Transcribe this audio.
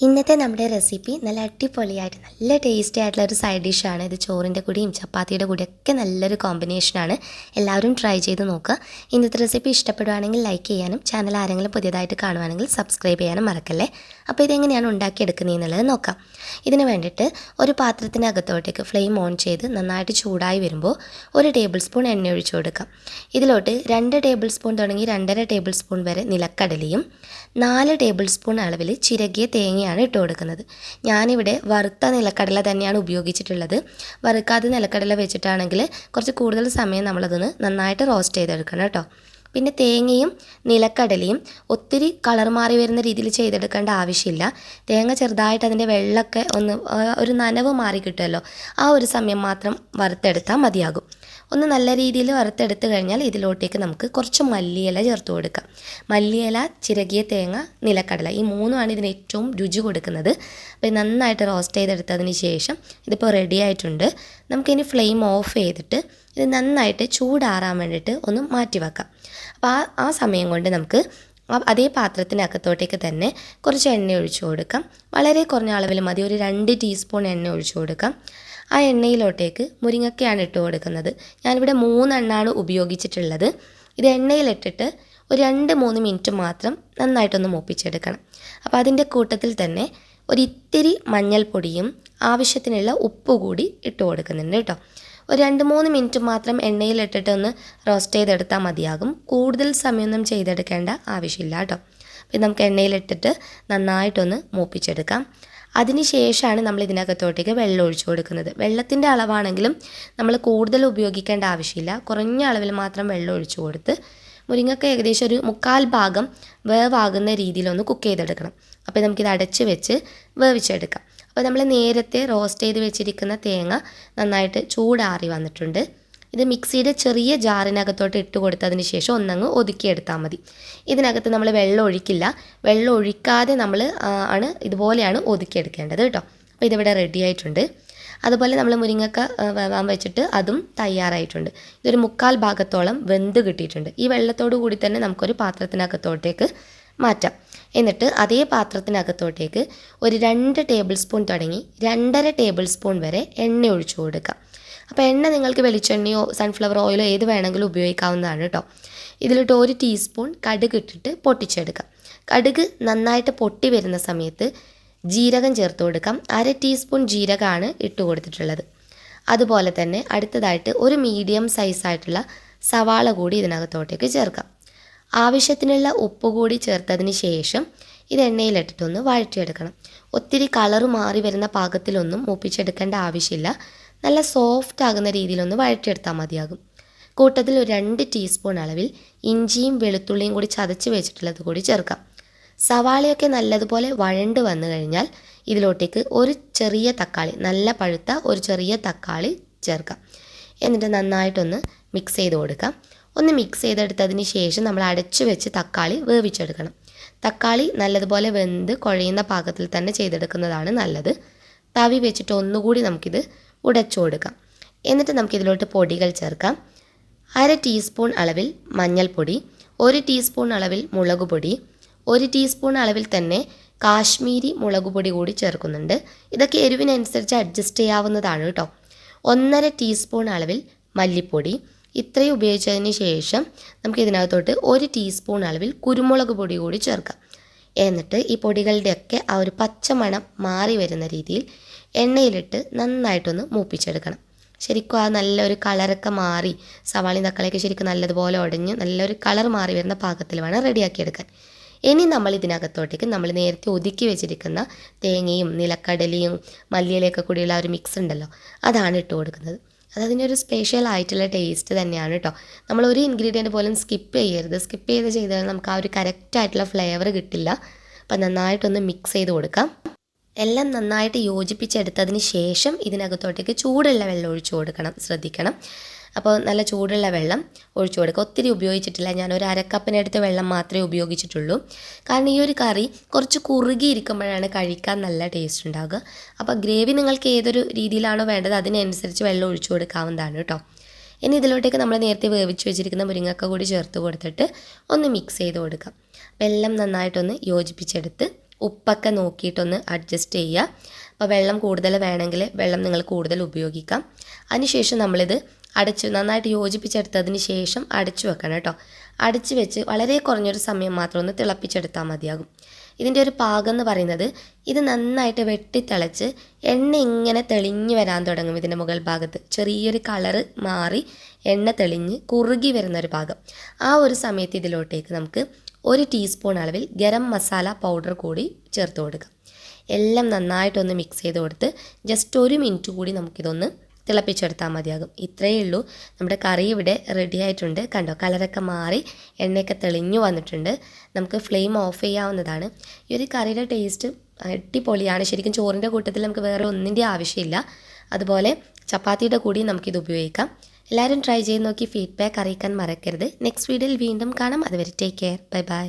ഇന്നത്തെ നമ്മുടെ റെസിപ്പി നല്ല അടിപൊളിയായിട്ട് നല്ല ടേസ്റ്റി ആയിട്ടുള്ള ഒരു സൈഡ് ഡിഷാണ്. ഇത് ചോറിൻ്റെ കൂടിയും ചപ്പാത്തിയുടെ കൂടിയൊക്കെ നല്ലൊരു കോമ്പിനേഷനാണ്. എല്ലാവരും ട്രൈ ചെയ്ത് നോക്കുക. ഇന്നത്തെ റെസിപ്പി ഇഷ്ടപ്പെടുവാണെങ്കിൽ ലൈക്ക് ചെയ്യാനും ചാനൽ ആരെങ്കിലും പുതിയതായിട്ട് കാണുവാണെങ്കിൽ സബ്സ്ക്രൈബ് ചെയ്യാനും മറക്കല്ലേ. അപ്പോൾ ഇതെങ്ങനെയാണ് ഉണ്ടാക്കിയെടുക്കുന്നതെന്നുള്ളത് നോക്കാം. ഇതിന് വേണ്ടിയിട്ട് ഒരു പാത്രത്തിനകത്തോട്ടേക്ക് ഫ്ലെയിം ഓൺ ചെയ്ത് നന്നായിട്ട് ചൂടായി വരുമ്പോൾ 1 ടേബിൾ സ്പൂൺ എണ്ണ ഒഴിച്ചു കൊടുക്കാം. ഇതിലോട്ട് 2 ടേബിൾ സ്പൂൺ തുടങ്ങി 2.5 ടേബിൾ സ്പൂൺ വരെ നിലക്കടലയും 4 ടേബിൾ സ്പൂൺ അളവിൽ ചിരകിയ തേങ്ങയാണ് ഇട്ട് കൊടുക്കുന്നത്. ഞാനിവിടെ വറുത്ത നിലക്കടല തന്നെയാണ് ഉപയോഗിച്ചിട്ടുള്ളത്. വറുക്കാതെ നിലക്കടല വെച്ചിട്ടാണെങ്കിൽ കുറച്ച് കൂടുതൽ സമയം നമ്മളതൊന്ന് നന്നായിട്ട് റോസ്റ്റ് ചെയ്തെടുക്കണം കേട്ടോ. പിന്നെ തേങ്ങയും നിലക്കടലയും ഒത്തിരി കളർ മാറി വരുന്ന രീതിയിൽ ചെയ്തെടുക്കേണ്ട ആവശ്യമില്ല. തേങ്ങ ചെറുതായിട്ട് അതിൻ്റെ വെള്ളമൊക്കെ ഒന്ന് ഒരു നനവ് മാറി കിട്ടുമല്ലോ, ആ ഒരു സമയം മാത്രം വറുത്തെടുത്താൽ മതിയാകും. ഒന്ന് നല്ല രീതിയിൽ വറുത്തെടുത്ത് കഴിഞ്ഞാൽ ഇതിലോട്ടേക്ക് നമുക്ക് കുറച്ച് മല്ലിയില ചേർത്ത് കൊടുക്കാം. മല്ലിയില, ചിരകിയ തേങ്ങ, നിലക്കടല, ഈ മൂന്നുമാണ് ഇതിന് ഏറ്റവും രുചി കൊടുക്കുന്നത്. അപ്പോൾ നന്നായിട്ട് റോസ്റ്റ് ചെയ്തെടുത്തതിന് ശേഷം ഇതിപ്പോൾ റെഡി ആയിട്ടുണ്ട്. നമുക്കിനി ഫ്ലെയിം ഓഫ് ചെയ്തിട്ട് ഇത് നന്നായിട്ട് ചൂടാറാൻ വേണ്ടിയിട്ട് ഒന്ന് മാറ്റി വെക്കാം. അപ്പോൾ ആ സമയം കൊണ്ട് നമുക്ക് അതേ പാത്രത്തിനകത്തോട്ടേക്ക് തന്നെ കുറച്ച് എണ്ണ ഒഴിച്ചു കൊടുക്കാം. വളരെ കുറഞ്ഞ അളവിൽ മതി, ഒരു 2 ടീസ്പൂൺ എണ്ണ ഒഴിച്ചു കൊടുക്കാം. ആ എണ്ണയിലോട്ടേക്ക് മുരിങ്ങയ്ക്കയാണ് ഇട്ട് കൊടുക്കുന്നത്. ഞാനിവിടെ 3 എണ്ണമാണ് ഉപയോഗിച്ചിട്ടുള്ളത്. ഇത് എണ്ണയിലിട്ടിട്ട് ഒരു 2-3 മിനിറ്റ് മാത്രം നന്നായിട്ടൊന്ന് മൂപ്പിച്ചെടുക്കണം. അപ്പോൾ അതിൻ്റെ കൂട്ടത്തിൽ തന്നെ ഒരിത്തിരി മഞ്ഞൾപ്പൊടിയും ആവശ്യത്തിനുള്ള ഉപ്പ് കൂടി ഇട്ട് കൊടുക്കുന്നുണ്ട് കേട്ടോ. ഒരു 2-3 മിനിറ്റ് മാത്രം എണ്ണയിലിട്ടിട്ട് ഒന്ന് റോസ്റ്റ് ചെയ്തെടുത്താൽ മതിയാകും. കൂടുതൽ സമയമൊന്നും ചെയ്തെടുക്കേണ്ട ആവശ്യമില്ല കേട്ടോ. അപ്പോൾ നമുക്ക് എണ്ണയിലിട്ടിട്ട് നന്നായിട്ടൊന്ന് മൂപ്പിച്ചെടുക്കാം. അതിന് ശേഷമാണ് നമ്മൾ ഇതിനകത്തോട്ടേക്ക് വെള്ളം ഒഴിച്ചു കൊടുക്കുന്നത്. വെള്ളത്തിൻ്റെ അളവാണെങ്കിലും നമ്മൾ കൂടുതൽ ഉപയോഗിക്കേണ്ട ആവശ്യമില്ല. കുറഞ്ഞ അളവിൽ മാത്രം വെള്ളം ഒഴിച്ചു കൊടുത്ത് മുരിങ്ങയ്ക്ക ഏകദേശം ഒരു 1/4 ഭാഗം വേവാകുന്ന രീതിയിലൊന്ന് കുക്ക് ചെയ്തെടുക്കണം. അപ്പോൾ നമുക്കിത് അടച്ച് വെച്ച് വേവിച്ചെടുക്കാം. അപ്പോൾ നമ്മൾ നേരത്തെ റോസ്റ്റ് ചെയ്ത് വെച്ചിരിക്കുന്ന തേങ്ങ നന്നായിട്ട് ചൂടാറി വന്നിട്ടുണ്ട്. ഇത് മിക്സിയുടെ ചെറിയ ജാറിനകത്തോട്ട് ഇട്ട് കൊടുത്തതിന് ശേഷം ഒന്നങ്ങ് ഒതുക്കിയെടുത്താൽ മതി. ഇതിനകത്ത് നമ്മൾ വെള്ളം ഒഴിക്കില്ല. വെള്ളം ഒഴിക്കാതെ നമ്മൾ ഇതുപോലെയാണ് ഒതുക്കിയെടുക്കേണ്ടത് കേട്ടോ. അപ്പോൾ ഇതിവിടെ റെഡി ആയിട്ടുണ്ട്. അതുപോലെ നമ്മൾ മുരിങ്ങയ്ക്ക വേവാൻ വെച്ചിട്ട് അതും തയ്യാറായിട്ടുണ്ട്. ഇതൊരു 1/4 ഭാഗത്തോളം വെന്ത് കിട്ടിയിട്ടുണ്ട്. ഈ വെള്ളത്തോടു കൂടി തന്നെ നമുക്കൊരു പാത്രത്തിനകത്തോട്ടേക്ക് മാറ്റാം. എന്നിട്ട് അതേ പാത്രത്തിനകത്തോട്ടേക്ക് ഒരു 2 ടേബിൾ സ്പൂൺ തുടങ്ങി 2.5 ടേബിൾ സ്പൂൺ വരെ എണ്ണ ഒഴിച്ചു കൊടുക്കാം. അപ്പോൾ എണ്ണ നിങ്ങൾക്ക് വെളിച്ചെണ്ണയോ സൺഫ്ലവർ ഓയിലോ ഏത് വേണമെങ്കിലും ഉപയോഗിക്കാവുന്നതാണ് കേട്ടോ. ഇതിലിട്ട് 1 ടീസ്പൂൺ കടുക് ഇട്ടിട്ട് പൊട്ടിച്ചെടുക്കാം. കടുക് നന്നായിട്ട് പൊട്ടി വരുന്ന സമയത്ത് ജീരകം ചേർത്ത് കൊടുക്കാം. 1/2 ടീസ്പൂൺ ജീരകമാണ് ഇട്ട് കൊടുത്തിട്ടുള്ളത്. അതുപോലെ തന്നെ അടുത്തതായിട്ട് ഒരു മീഡിയം സൈസായിട്ടുള്ള സവാള കൂടി ഇതിനകത്തോട്ടേക്ക് ചേർക്കാം. ആവശ്യത്തിനുള്ള ഉപ്പ് കൂടി ചേർത്തതിന് ശേഷം ഇത് എണ്ണയിലിട്ടിട്ടൊന്ന് വഴറ്റിയെടുക്കണം. ഒത്തിരി കളർ മാറി വരുന്ന പാകത്തിലൊന്നും മൂപ്പിച്ചെടുക്കേണ്ട ആവശ്യമില്ല. നല്ല സോഫ്റ്റ് ആകുന്ന രീതിയിലൊന്ന് വഴറ്റിയെടുത്താൽ മതിയാകും. കൂട്ടത്തിൽ ഒരു 2 ടീസ്പൂൺ അളവിൽ ഇഞ്ചിയും വെളുത്തുള്ളിയും കൂടി ചതച്ച് വെച്ചിട്ടുള്ളത് കൂടി ചേർക്കാം. സവാളയൊക്കെ നല്ലതുപോലെ വഴണ്ട് വന്നു കഴിഞ്ഞാൽ ഇതിലോട്ടേക്ക് ഒരു ചെറിയ തക്കാളി, നല്ല പഴുത്ത ഒരു ചെറിയ തക്കാളി ചേർക്കാം. എന്നിട്ട് നന്നായിട്ടൊന്ന് മിക്സ് ചെയ്ത് കൊടുക്കാം. ഒന്ന് മിക്സ് ചെയ്തെടുത്തതിന് ശേഷം നമ്മൾ അടച്ചു വെച്ച് തക്കാളി വേവിച്ചെടുക്കണം. തക്കാളി നല്ലതുപോലെ വെന്ത് കുഴയുന്ന പാകത്തിൽ തന്നെ ചെയ്തെടുക്കുന്നതാണ് നല്ലത്. തവി വെച്ചിട്ട് ഒന്നുകൂടി നമുക്കിത് ഉടച്ചു കൊടുക്കാം. എന്നിട്ട് നമുക്കിതിലോട്ട് പൊടികൾ ചേർക്കാം. 1/2 ടീസ്പൂൺ അളവിൽ മഞ്ഞൾപ്പൊടി, 1 ടീസ്പൂൺ അളവിൽ മുളക് പൊടി, 1 ടീസ്പൂൺ അളവിൽ തന്നെ കാശ്മീരി മുളക് പൊടി കൂടി ചേർക്കുന്നുണ്ട്. ഇതൊക്കെ എരിവിനനുസരിച്ച് അഡ്ജസ്റ്റ് ചെയ്യാവുന്നതാണ് കേട്ടോ. 1.5 ടീസ്പൂൺ അളവിൽ മല്ലിപ്പൊടി. ഇത്രയും ഉപയോഗിച്ചതിന് ശേഷം നമുക്ക് ഇതിനകത്തോട്ട് 1 ടീസ്പൂൺ അളവിൽ കുരുമുളക് പൊടി കൂടി ചേർക്കാം. എന്നിട്ട് ഈ പൊടികളുടെയൊക്കെ ആ ഒരു പച്ചമണം മാറി വരുന്ന രീതിയിൽ എണ്ണയിലിട്ട് നന്നായിട്ടൊന്ന് മൂപ്പിച്ചെടുക്കണം. ശരിക്കും ആ നല്ലൊരു കളറൊക്കെ മാറി സവാളയും തക്കാളിയൊക്കെ ശരിക്കും നല്ലതുപോലെ ഉടഞ്ഞ് നല്ലൊരു കളർ മാറി വരുന്ന പാകത്തിൽ വേണം റെഡിയാക്കിയെടുക്കാൻ. ഇനി നമ്മൾ ഇതിനകത്തോട്ടേക്ക് നമ്മൾ നേരത്തെ ഒതുക്കി വെച്ചിരിക്കുന്ന തേങ്ങയും നിലക്കടലയും മല്ലിയിലയൊക്കെ കൂടിയുള്ള ആ ഒരു മിക്സ് ഉണ്ടല്ലോ, അതാണ് ഇട്ട് കൊടുക്കുന്നത്. അതതിനൊരു സ്പെഷ്യൽ ആയിട്ടുള്ള ടേസ്റ്റ് തന്നെയാണ് കേട്ടോ. നമ്മൾ ഒരു ഇൻഗ്രീഡിയൻറ്റ് പോലും സ്കിപ്പ് ചെയ്യരുത്. സ്കിപ്പ് ചെയ്താൽ നമുക്ക് ആ ഒരു കറക്റ്റായിട്ടുള്ള ഫ്ലേവർ കിട്ടില്ല. അപ്പം നന്നായിട്ടൊന്ന് മിക്സ് ചെയ്ത് കൊടുക്കാം. എല്ലാം നന്നായിട്ട് യോജിപ്പിച്ചെടുത്തതിന് ശേഷം ഇതിനകത്തോട്ടേക്ക് ചൂടുള്ള വെള്ളം ഒഴിച്ചു കൊടുക്കണം, ശ്രദ്ധിക്കണം. അപ്പോൾ നല്ല ചൂടുള്ള വെള്ളം ഒഴിച്ചു കൊടുക്കുക. ഒത്തിരി ഉപയോഗിച്ചിട്ടില്ല, ഞാനൊരു 1/2 കപ്പിനടുത്ത് വെള്ളം മാത്രമേ ഉപയോഗിച്ചിട്ടുള്ളൂ. കാരണം ഈ ഒരു കറി കുറച്ച് കുറുകിയിരിക്കുമ്പോഴാണ് കഴിക്കാൻ നല്ല ടേസ്റ്റ് ഉണ്ടാകുക. അപ്പോൾ ഗ്രേവി നിങ്ങൾക്ക് ഏതൊരു രീതിയിലാണോ വേണ്ടത് അതിനനുസരിച്ച് വെള്ളം ഒഴിച്ചു കൊടുക്കാവുന്നതാണ് കേട്ടോ. ഇനി ഇതിലോട്ടേക്ക് നമ്മൾ നേരത്തെ വേവിച്ച് വെച്ചിരിക്കുന്ന മുരിങ്ങയ്ക്ക കൂടി ചേർത്ത് കൊടുത്തിട്ട് ഒന്ന് മിക്സ് ചെയ്ത് കൊടുക്കാം. അപ്പോൾ എല്ലാം നന്നായിട്ടൊന്ന് യോജിപ്പിച്ചെടുത്ത് ഉപ്പൊക്കെ നോക്കിയിട്ടൊന്ന് അഡ്ജസ്റ്റ് ചെയ്യുക. അപ്പോൾ വെള്ളം കൂടുതൽ വേണമെങ്കിൽ വെള്ളം നിങ്ങൾ കൂടുതൽ ഉപയോഗിക്കാം. അതിനുശേഷം നമ്മളിത് നന്നായിട്ട് യോജിപ്പിച്ചെടുത്തതിന് ശേഷം അടച്ചു വെക്കണം കേട്ടോ. അടച്ചു വെച്ച് വളരെ കുറഞ്ഞൊരു സമയം മാത്രം ഒന്ന് തിളപ്പിച്ചെടുത്താൽ മതിയാകും. ഇതിൻ്റെ ഒരു പാകം എന്ന് പറയുന്നത് ഇത് നന്നായിട്ട് വെട്ടിത്തിളച്ച് എണ്ണ ഇങ്ങനെ തെളിഞ്ഞ് വരാൻ തുടങ്ങും. ഇതിൻ്റെ മുകൾ ഭാഗത്ത് ചെറിയൊരു കളറ് മാറി എണ്ണ തെളിഞ്ഞ് കുറുകി വരുന്നൊരു ഭാഗം. ആ ഒരു സമയത്ത് ഇതിലോട്ടേക്ക് നമുക്ക് 1 ടീസ്പൂൺ അളവിൽ ഗരം മസാല പൗഡർ കൂടി ചേർത്ത് കൊടുക്കാം. എല്ലാം നന്നായിട്ടൊന്ന് മിക്സ് ചെയ്ത് കൊടുത്ത് ജസ്റ്റ് 1 മിനിറ്റ് കൂടി നമുക്കിതൊന്ന് തിളപ്പിച്ചെടുത്താൽ മതിയാകും. ഇത്രയേ ഉള്ളൂ. നമ്മുടെ കറി ഇവിടെ റെഡി ആയിട്ടുണ്ട്. കണ്ടോ, കളറൊക്കെ മാറി എണ്ണയൊക്കെ തെളിഞ്ഞു വന്നിട്ടുണ്ട്. നമുക്ക് ഫ്ലെയിം ഓഫ് ചെയ്യാവുന്നതാണ്. ഈ ഒരു കറിയുടെ ടേസ്റ്റ് അടിപൊളിയാണ്. ശരിക്കും ചോറിൻ്റെ കൂട്ടത്തിൽ നമുക്ക് വേറെ ഒന്നിൻ്റെ ആവശ്യമില്ല. അതുപോലെ ചപ്പാത്തിയുടെ കൂടി നമുക്കിത് ഉപയോഗിക്കാം. എല്ലാവരും ട്രൈ ചെയ്ത് നോക്കി ഫീഡ്ബാക്ക് അറിയിക്കാൻ മറക്കരുത്. നെക്സ്റ്റ് വീഡിയോയിൽ വീണ്ടും കാണാം. അതുവരെ ടേക്ക് കെയർ. Bye bye.